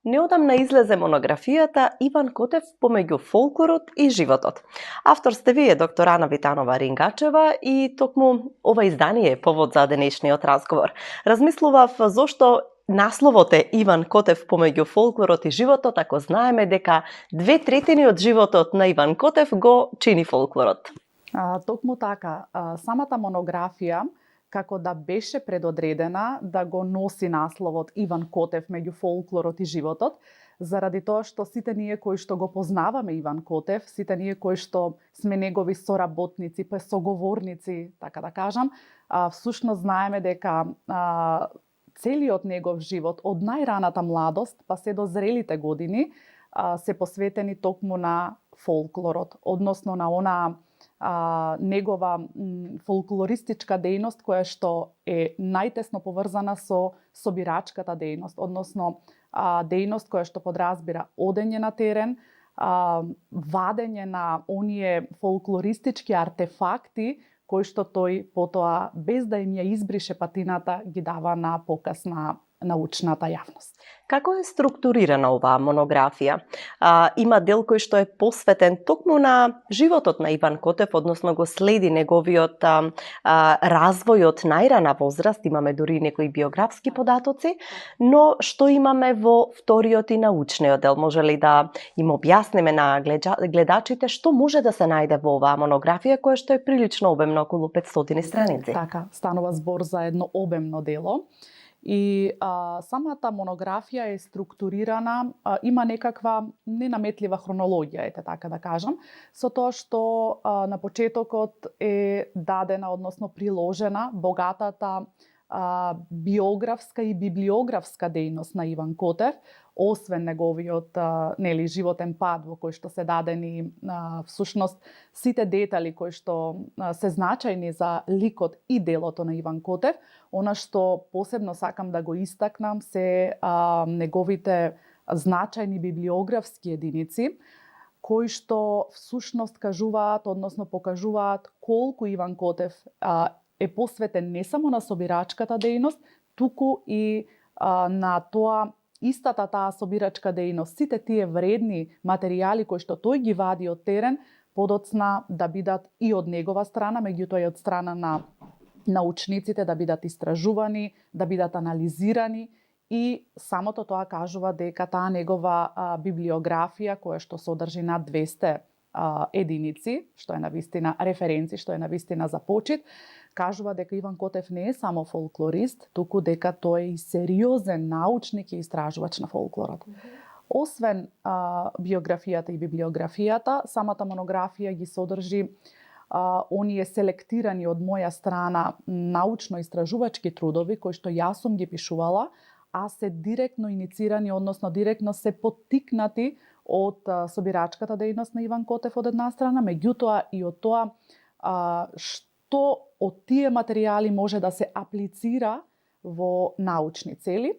Неодамна излезе монографијата Иван Котев помеѓу фолклорот и животот. Автор сте вие, доктор Ана Витанова Рингачева, и токму ова издание е повод за денешниот разговор. Размислував зошто насловот е Иван Котев помеѓу фолклорот и животот, ако знаеме дека 2/3 од животот на Иван Котев го чини фолклорот. Токму така, самата монографија како да беше предодредена да го носи насловот Иван Котев меѓу фолклорот и животот, заради тоа што сите ние кои што го познаваме Иван Котев, сите ние кои што сме негови соработници, па соговорници, така да кажам, всушност знаеме дека целиот негов живот од најраната младост па се до зрелите години се посветени токму на фолклорот, односно на она негова фолклористичка дејност која што е најтесно поврзана со собирачката дејност, односно дејност која што подразбира одење на терен, вадење на оние фолклористички артефакти кои што тој потоа без да им ја избрише патината ги дава на показ на научната јавност. Како е структурирана оваа монографија? Има дел кој што е посветен токму на животот на Иван Котев, односно го следи неговиот развој од најрана возраст, имаме дури некои биографски податоци, но што имаме во вториот и научниот дел? Може ли да им објасниме на гледачите што може да се најде во оваа монографија, која што е прилично обемна, околу 500 страници? Така, станува збор за едно обемно дело. И самата монографија е структурирана, има некаква ненаметлива хронологија, ете така да кажам, со тоа што на почетокот е дадена, односно приложена богатата биографска и библиографска дејност на Иван Котев, освен неговиот животен пат во кој што се дадени всушност сите детали кои што се значајни за ликот и делото на Иван Котев. Она што посебно сакам да го истакнам се неговите значајни библиографски единици кои што всушност кажуваат, односно покажуваат колку Иван Котев е посветен не само на собирачката дејност, туку и на тоа истата таа собирачка дејност, сите тие вредни материјали кои што тој ги вади од терен, подоцна да бидат и од негова страна, меѓутоа и од страна на научниците да бидат истражувани, да бидат анализирани и самото тоа кажува дека таа негова библиографија која што содржи над 200 единици, што е навистина референци, што е навистина за почит, кажува дека Иван Котев не е само фолклорист, туку дека тој е и сериозен научник и истражувач на фолклорот. Освен биографијата и библиографијата, самата монографија ги содржи оние селектирани од моја страна научно-истражувачки трудови кои што јас сум ги пишувала, а се директно иницирани, односно директно се поттикнати од собирачката дејност на Иван Котев од една страна, меѓутоа и од тоа што од тие материјали може да се аплицира во научни цели.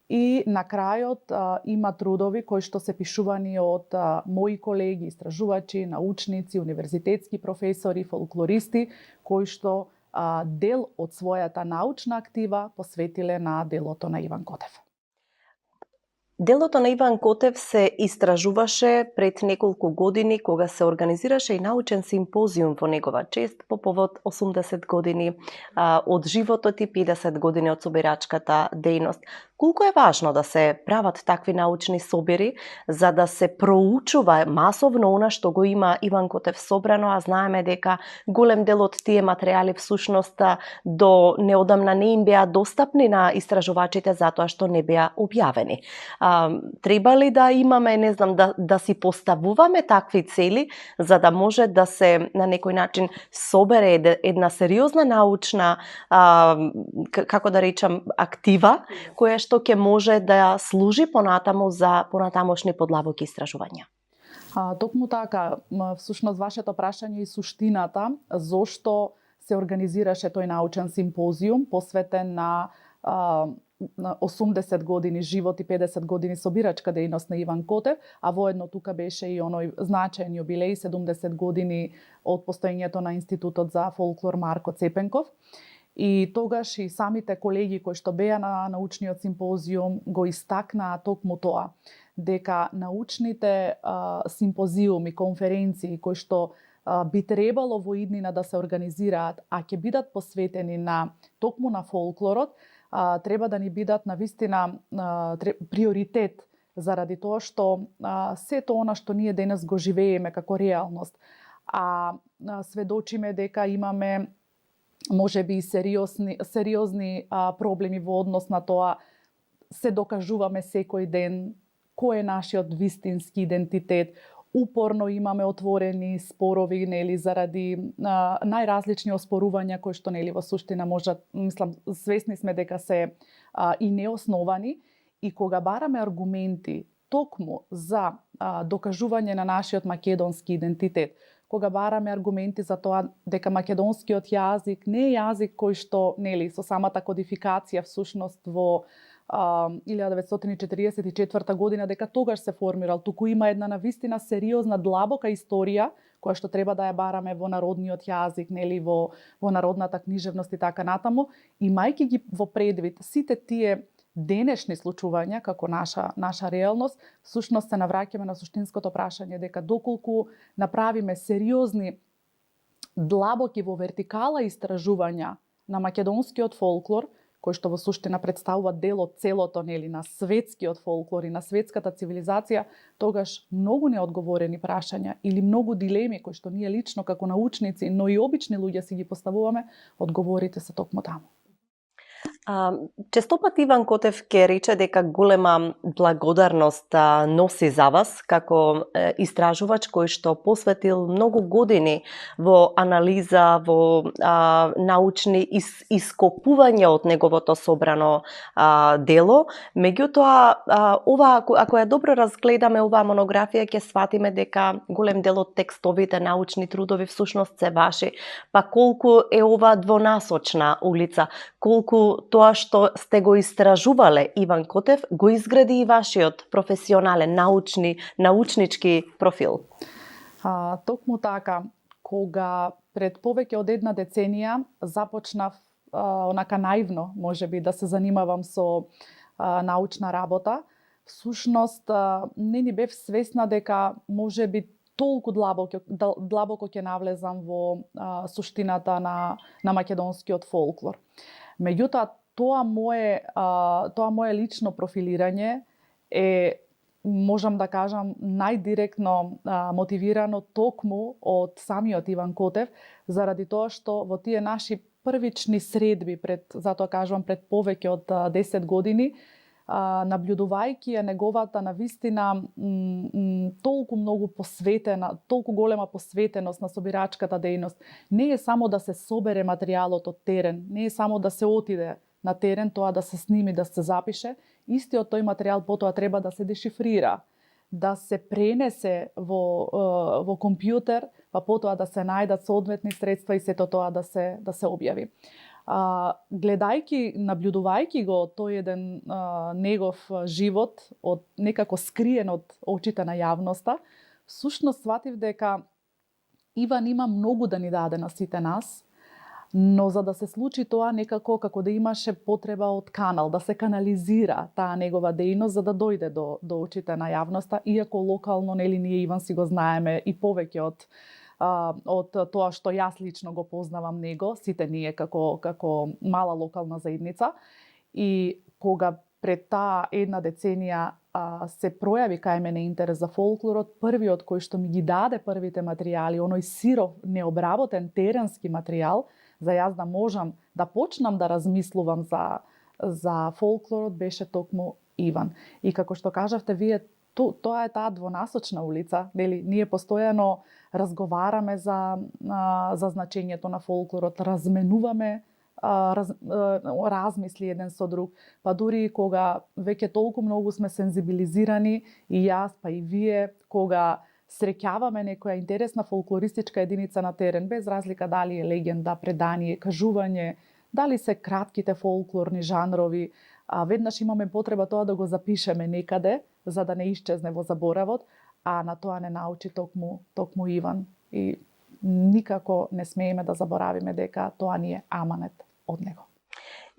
И на крајот има трудови кои што се пишувани од мои колеги, истражувачи, научници, универзитетски професори, фолклористи, кои што дел од својата научна актива посветиле на делото на Иван Котев. Делото на Иван Котев се истражуваше пред неколку години кога се организираше и научен симпозиум во негова чест по повод 80 години од животот и 50 години од собирачката дејност. Колку е важно да се прават такви научни собири за да се проучува масовно она што го има Иван Котев собрано, а знаеме дека голем дел од тие материјали всушност до неодамна не им беа достапни на истражувачите затоа што не беа објавени. Треба ли да имаме, не знам, да си поставуваме такви цели за да може да се на некој начин собере една сериозна научна како да речам актива која што ќе може да служи понатаму за понатамошни подлабоки истражувања? Токму така, всушност вашето прашање и суштината зошто се организираше тој научен симпозиум посветен на 80 години живот и 50 години собирачка дејност на Иван Котев, а воедно тука беше и оној значаен јубилеј 70 години од постоењето на Институтот за фолклор Марко Цепенков. И тогаш и самите колеги кои што беа на научниот симпозиум го истакнаа токму тоа, дека научните симпозиуми, конференции кои што би требало во иднина да се организираат, а ќе бидат посветени на токму на фолклорот, треба да ни бидат навистина приоритет, заради тоа што сето она што ние денес го живееме како реалност, а сведочиме дека имаме можеби и сериозни проблеми во однос на тоа, се докажуваме секој ден кој е нашиот вистински идентитет. Упорно имаме отворени спорови, нели, заради најразлични оспорувања кои што, нели, во суштина можат, мислам, свесни сме дека се и неосновани, и кога бараме аргументи токму за докажување на нашиот македонски идентитет, кога бараме аргументи за тоа дека македонскиот јазик не е јазик кој што, нели, со самата кодификација всушност во 1944 година, дека тогаш се формирал, туку има една навистина сериозна, длабока историја која што треба да ја бараме во народниот јазик, нели, во народната книжевност и така натаму, имајќи ги во предвид сите тие денешни случувања како наша реалност, всушност се навраќаме на суштинското прашање дека доколку направиме сериозни, длабоки во вертикала истражувања на македонскиот фолклор, кој што во суштина представува дел од целото, нели, на светскиот фолклор и на светската цивилизација, тогаш многу неодговорени прашања или многу дилеми кои што ние лично како научници, но и обични луѓе си ги поставуваме, одговорите се токму таму. Често пати Иван Котев ке рече дека голема благодарност носи за вас како истражувач кој што посветил многу години во анализа, во научни ископувања од неговото собрано дело. Меѓутоа, ако ја добро разгледаме оваа монографија, ќе сватиме дека голем дел од текстовите, научни трудови всушност се ваши. Па колку е ова двонасочна улица, колку тоа што сте го истражувале, Иван Котев, го изгради и вашиот професионален, научнички профил? Токму така, кога пред повеќе од една деценија започнав онака наивно, можеби, да се занимавам со научна работа, всушност не ни бев свесна дека можеби толку длабоко ќе навлезам во суштината на македонскиот фолклор. Меѓутоа, тоа мое лично профилирање е, можам да кажам, најдиректно мотивирано токму од самиот Иван Котев, заради тоа што во тие наши првични средби, затоа кажувам пред повеќе од 10 години, наблюдувајќи ја неговата навистина толку многу посветена, толку голема посветеност на собирачката дејност. Не е само да се собере материјалот од терен, не е само да се отиде на терен, тоа да се сними, да се запише. Истиот тој материјал потоа треба да се дешифрира, да се пренесе во компјутер, па потоа да се најдат соодветни средства и сето тоа да се објави. Гледајќи, наблюдувајќи го тој еден негов живот, некако скриен од очите на јавноста, всушност сватив дека Иван има многу да ни даде на сите нас, но за да се случи тоа некако како да имаше потреба од канал, да се канализира таа негова дејност за да дојде до очите на јавноста, иако локално, нели, ние Иван си го знаеме и повеќе од тоа што јас лично го познавам него, сите ние како мала локална заедница. И кога пред таа една деценија се пројави кај мене интерес за фолклорот, првиот кој што ми ги даде првите материјали, оној сиров, необработен теренски материјал, за јас да можам да почнам да размислувам за фолклорот, беше токму Иван. И како што кажавте вие, тоа е таа двонасочна улица, нели? Ние постојано разговараме за значењето на фолклорот, разменуваме размисли еден со друг, па дури кога веќе толку многу сме сензибилизирани, и јас, па и вие, кога среќаваме некоја интересна фолклористичка единица на терен, без разлика дали е легенда, предание, кажување, дали се кратките фолклорни жанрови, веднаш имаме потреба тоа да го запишеме некаде, за да не исчезне во заборавот, а на тоа не научи токму Иван. И никако не смееме да заборавиме дека тоа ни е аманет. од него.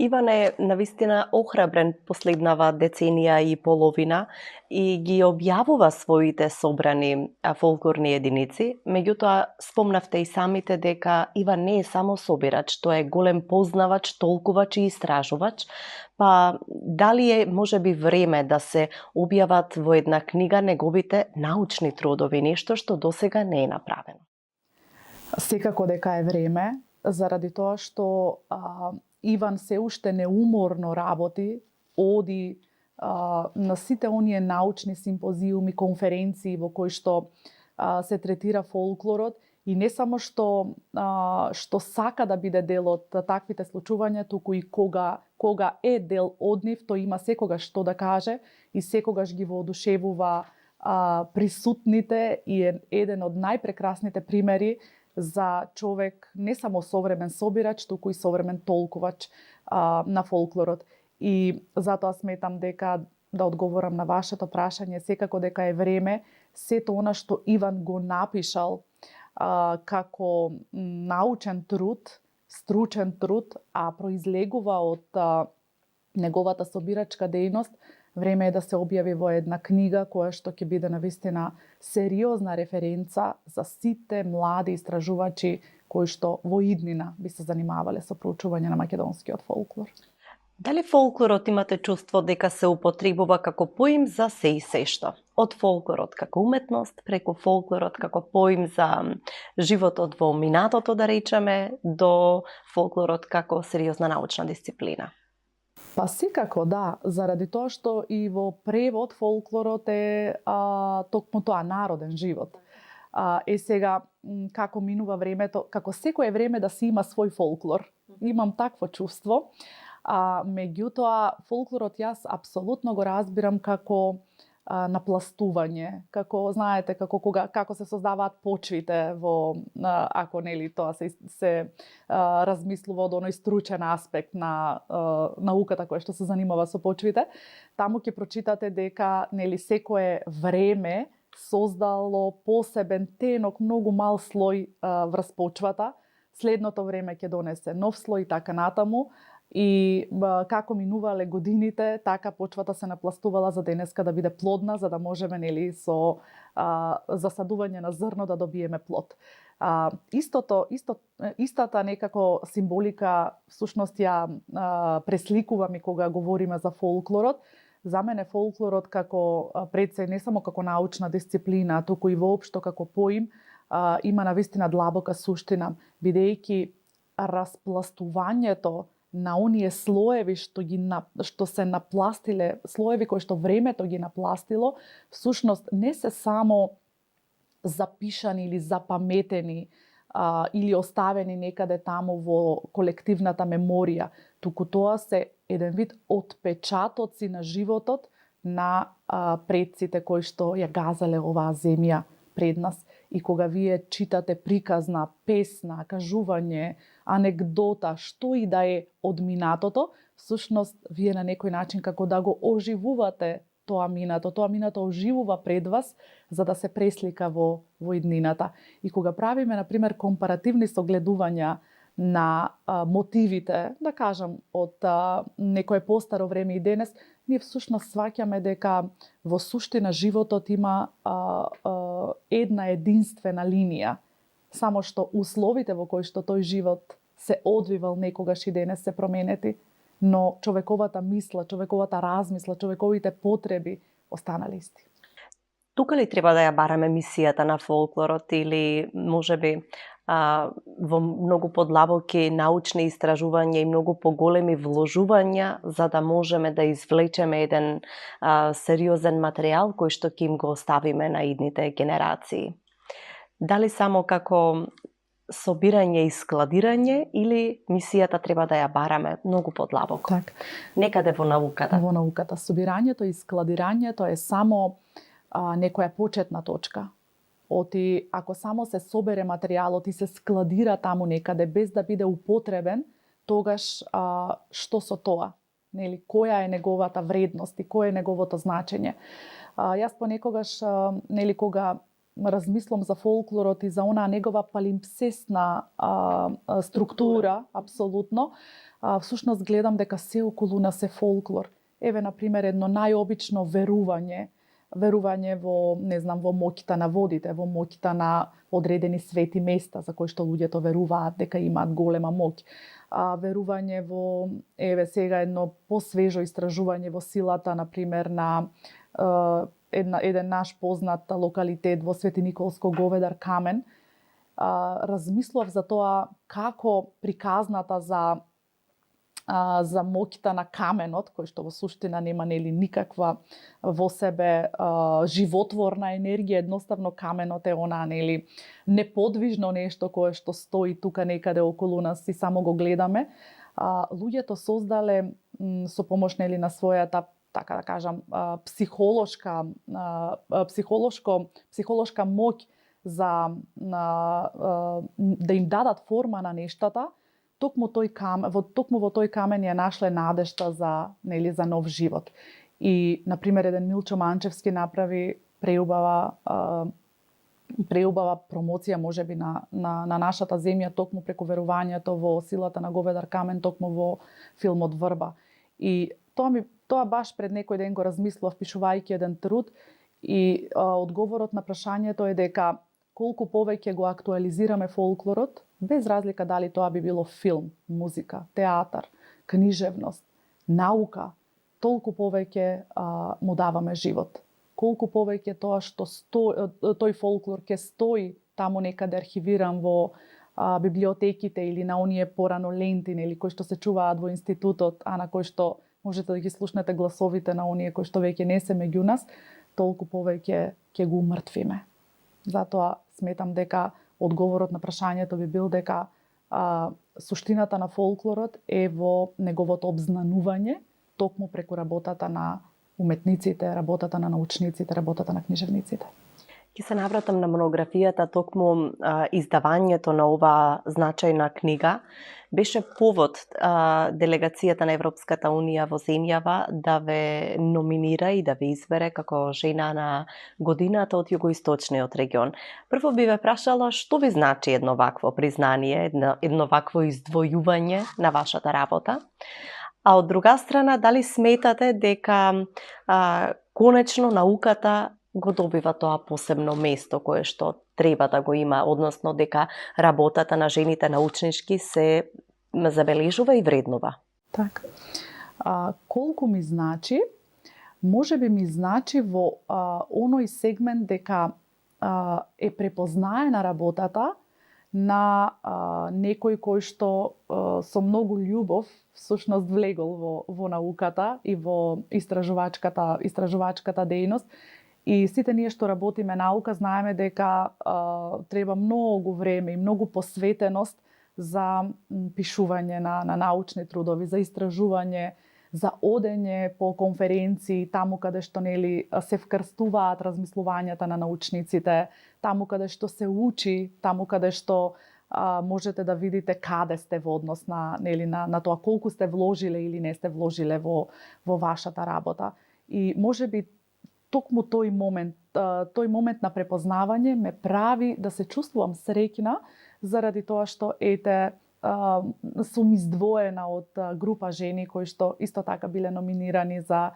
Иван е навистина охрабрен последнава деценија и половина и ги објавува своите собрани фолклорни единици. Меѓутоа, спомнавте и самите дека Иван не е само собирач, тој е голем познавач, толкувач и истражувач. Па дали е можеби време да се објават во една книга неговите научни трудови, нешто што досега не е направено? Секако дека е време, заради тоа што Иван се уште неуморно работи, оди на сите оние научни симпозиуми, конференции во кои што се третира фолклорот и не само што сака да биде дел од таквите случувања, туку и кога е дел од нив, тој има секогаш што да каже и секогаш ги воодушевува присутните и е еден од најпрекрасните примери за човек не само современ собирач, туку и современ толкувач на фолклорот. И затоа сметам дека, да одговорам на вашето прашање, секако дека е време сето она што Иван го напишал како научен труд, стручен труд, а произлегува од неговата собирачка дејност, време е да се објави во една книга која што ќе биде навистина сериозна референца за сите млади истражувачи кои што во иднина би се занимавале со проучување на македонскиот фолклор. Дали фолклорот имате чувство дека се употребува како поим за се и сешто? Од фолклорот како уметност, преку фолклорот како поим за животот во минатото, да речеме, до фолклорот како сериозна научна дисциплина? Па секако да, заради тоа што и во превод фолклорот е токму тоа, народен живот. Сега, како минува времето, како секое време да си има свој фолклор. Имам такво чувство. Меѓутоа, фолклорот јас апсолутно го разбирам како напластување, како знаете како се создаваат почвите во ако нели тоа се размислува од оној стручен аспект на науката која што се занимава со почвите, таму ќе прочитате дека нели секое време создало посебен тенок, многу мал слој врз почвата, следното време ќе донесе нов слој и така натаму. И како минувале годините, така почвата се напластувала за денеска да биде плодна, за да можеме нели со засадување на зрно да добиеме плод. Истата некако символика всушност ја пресликувам и кога говориме за фолклорот. За мене фолклорот како пред се не само како научна дисциплина, туку и воопшто како поим има навистина длабока суштина, бидејќи распластувањето на оние слоеви што се напластиле, слоеви кои што времето ги напластило, всушност не се само запишани или запаметени или оставени некаде таму во колективната меморија, туку тоа се еден вид отпечатоци на животот на предците кои што ја газеле оваа земја пред нас. И кога вие читате приказна, песна, кажување, анегдота, што и да е од минатото, всушност вие на некој начин како да го оживувате тоа минато оживува пред вас за да се преслика во иднината. И кога правиме на пример компаративни согледувања на мотивите, да кажам, од некое постаро време и денес, ние всушност сваќаме дека во суштина животот има една единствена линија, само што условите во кои што тој живот се одвивал некогаш и денес се променети, но човековата мисла, човековата размисла, човековите потреби останале исти. Тука ли треба да ја бараме мисијата на фолклорот или можеби во многу подлабоки научни истражувања и многу поголеми вложувања за да можеме да извлечеме еден сериозен материјал кој што ќе им го оставиме на идните генерации? Дали само како собирање и складирање или мисијата треба да ја бараме многу подлабоко? Так. Некаде во науката. Во науката собирањето и складирањето е само некоја почетна точка. Оти, ако само се собере материјалот и се складира таму некаде без да биде употребен, тогаш што со тоа? Нели, која е неговата вредност и кој е неговото значење? Јас понекогаш, нели, кога размислам за фолклорот и за онаа негова палимпсесна структура, апсолутно, всушност гледам дека се околу нас е фолклор. Еве, например, едно најобично верување во, не знам, во моќта на водите, во моќта на одредени свети места за кои што луѓето веруваат дека имаат голема моќ. Верување во, еве сега едно посвежо истражување во силата, например, на еден наш познат локалитет во Свети Николско Говедар камен. Размислував за тоа како приказната за моќта на каменот, кој што во суштина нема никаква во себе животворна енергија, едноставно каменот е она неподвижно нешто кое што стои тука некаде околу нас и само го гледаме. Луѓето создале со помош на својата, така да кажам, психолошка моќ за да им дадат форма на нештата. Токму во тој камен ја нашле надежта за нов живот. И, например, еден Милчо Манчевски направи преубава промоција можеби на нашата земја токму преку верувањето во силата на Говедар камен, токму во филмот Врба. И тоа баш пред некој ден го размислував пишувајќи еден труд и одговорот на прашањето е дека колку повеќе го актуализираме фолклорот, без разлика дали тоа би било филм, музика, театар, книжевност, наука, толку повеќе му даваме живот. Колку повеќе тоа што тој фолклор ќе стои таму некаде архивиран во библиотеките или на оние порано лентини или кои што се чуваат во институтот, а на кои што можете да ги слушнете гласовите на оние кои што веќе не се меѓу нас, толку повеќе ќе го умртвиме. Затоа сметам дека одговорот на прашањето би бил дека суштината на фолклорот е во неговото обзнанување токму преку работата на уметниците, работата на научниците, работата на книжевниците. Ќе се навратам на монографијата, токму издавањето на оваа значајна книга беше повод делегацијата на Европската Унија во земјава да ве номинира и да ве избере како жена на годината од југоисточниот регион. Прво би ве прашала што ви значи едно вакво признание, едно вакво издвојување на вашата работа? А од друга страна, дали сметате дека конечно науката го добива тоа посебно место кое што треба да го има, односно дека работата на жените научнички се забележува и вреднува? Така. Колку ми значи? Можеби ми значи во оној сегмент дека е препознаена работата на некој кој што со многу љубов всушност влегол во науката и во истражувачката дејност. И сите ние што работиме наука знаеме дека треба многу време и многу посветеност за пишување на научни трудови, за истражување, за одење по конференции, таму каде што се вкрстуваат размислувањата на научниците, таму каде што се учи, таму каде што можете да видите каде сте во однос на тоа колку сте вложиле или не сте вложиле во вашата работа. И можеби токму тој момент на препознавање ме прави да се чувствувам среќна заради тоа што сум издвоена од група жени кои што исто така биле номинирани за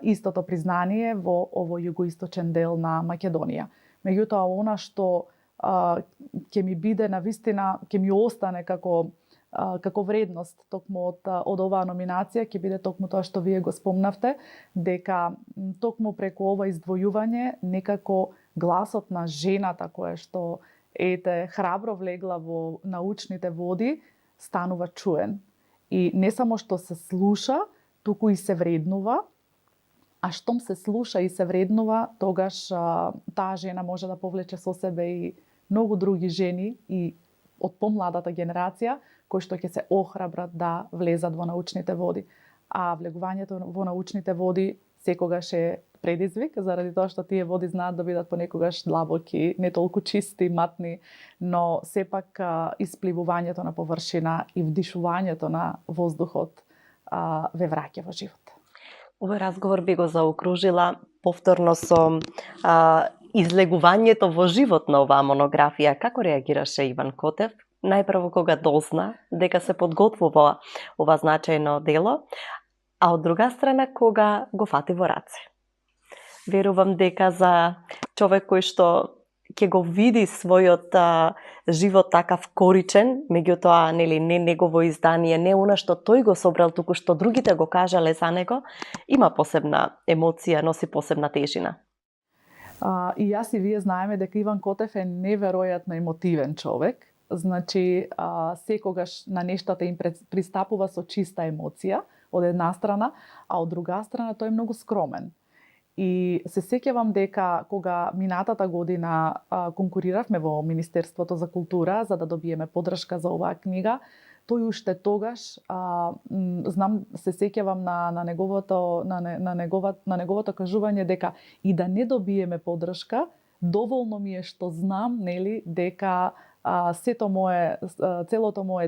истото признание во овој југоисточен дел на Македонија. Меѓутоа, она што ќе ми биде навистина, ќе ми остане како вредност токму од оваа номинација, ќе биде токму тоа што вие го спомнавте, дека токму преку ова издвојување некако гласот на жената која што храбро влегла во научните води, станува чуен. И не само што се слуша, туку и се вреднува, а штом се слуша и се вреднува, тогаш таа жена може да повлече со себе и многу други жени и од помладата генерација, кои што ќе се охрабрат да влезат во научните води. А влегувањето во научните води секогаш е предизвик, заради тоа што тие води знаат да бидат понекогаш длабоки, не толку чисти, матни, но сепак испливувањето на површина и вдишувањето на воздухот ве враќа во живот. Овој разговор би го заокружила повторно со излегувањето во живот на оваа монографија. Како реагираше Иван Котев најпрво кога дозна дека се подготвува ова значајно дело, а од друга страна кога го фати во раце. Верувам дека за човек кој што ќе го види својот живот такав коричен, меѓутоа нели не негово издание, не она што тој го собрал, туку што другите го кажале за него, има посебна емоција, носи посебна тежина. И јас и вие знаеме дека Иван Котев е неверојатно емотивен човек. Значи, секогаш на нештата им пристапува со чиста емоција, од една страна, а од друга страна тој е многу скромен. И се сеќавам дека кога минатата година конкуриравме во Министерството за култура за да добиеме поддршка за оваа книга, тој уште тогаш знам, се сеќавам на неговото кажување дека и да не добиеме поддршка, доволно ми е што знам, нели, дека целото мое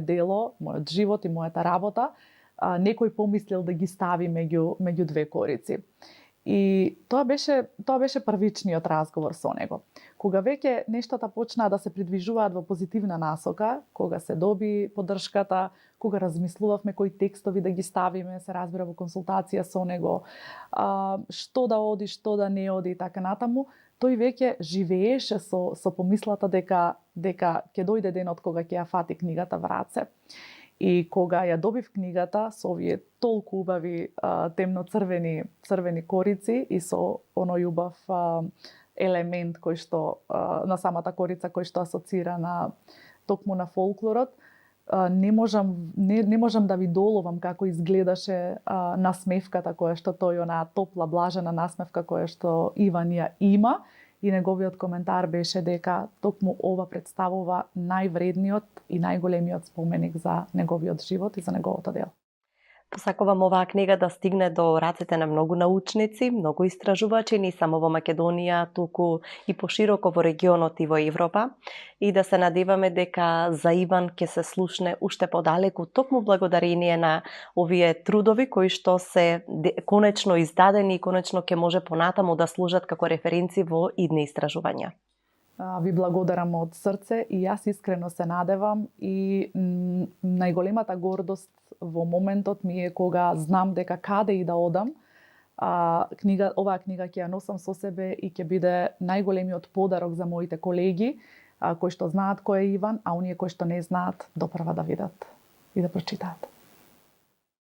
дело, мојот живот и мојата работа, некој помислил да ги стави меѓу две корици. И тоа беше првичниот разговор со него. Кога веќе нештата почнаа да се придвижуваат во позитивна насока, кога се доби поддршката, кога размислувавме кои текстови да ги ставиме, се разбира во консултација со него, што да оди, што да не оди и така натаму, тој веќе живееше со помислата дека ќе дојде денот кога ќе ја фати книгата во раце. И кога ја добив книгата со овие толку убави темно-црвени корици и со оној убав елемент кој што на самата корица кој што асоцира токму на фолклорот, не можам да ви доловам како изгледаше насмевката која што тој, онаа топла, блажена насмевка која што Иван ја има, и неговиот коментар беше дека токму ова представува највредниот и најголемиот споменик за неговиот живот и за неговото дело. Посакувам оваа книга да стигне до рацете на многу научници, многу истражувачи, не само во Македонија, туку и пошироко во регионот и во Европа, и да се надеваме дека за Иван ќе се слушне уште подалеку, токму благодарение на овие трудови кои што се конечно издадени и конечно ќе може понатаму да служат како референци во идни истражувања. Ви благодарам од срце и јас искрено се надевам и најголемата гордост во моментот ми е кога знам дека каде и да одам, оваа книга ќе ја носам со себе и ќе биде најголемиот подарок за моите колеги кои што знаат кој е Иван, а оние кои што не знаат допрва да видат и да прочитаат.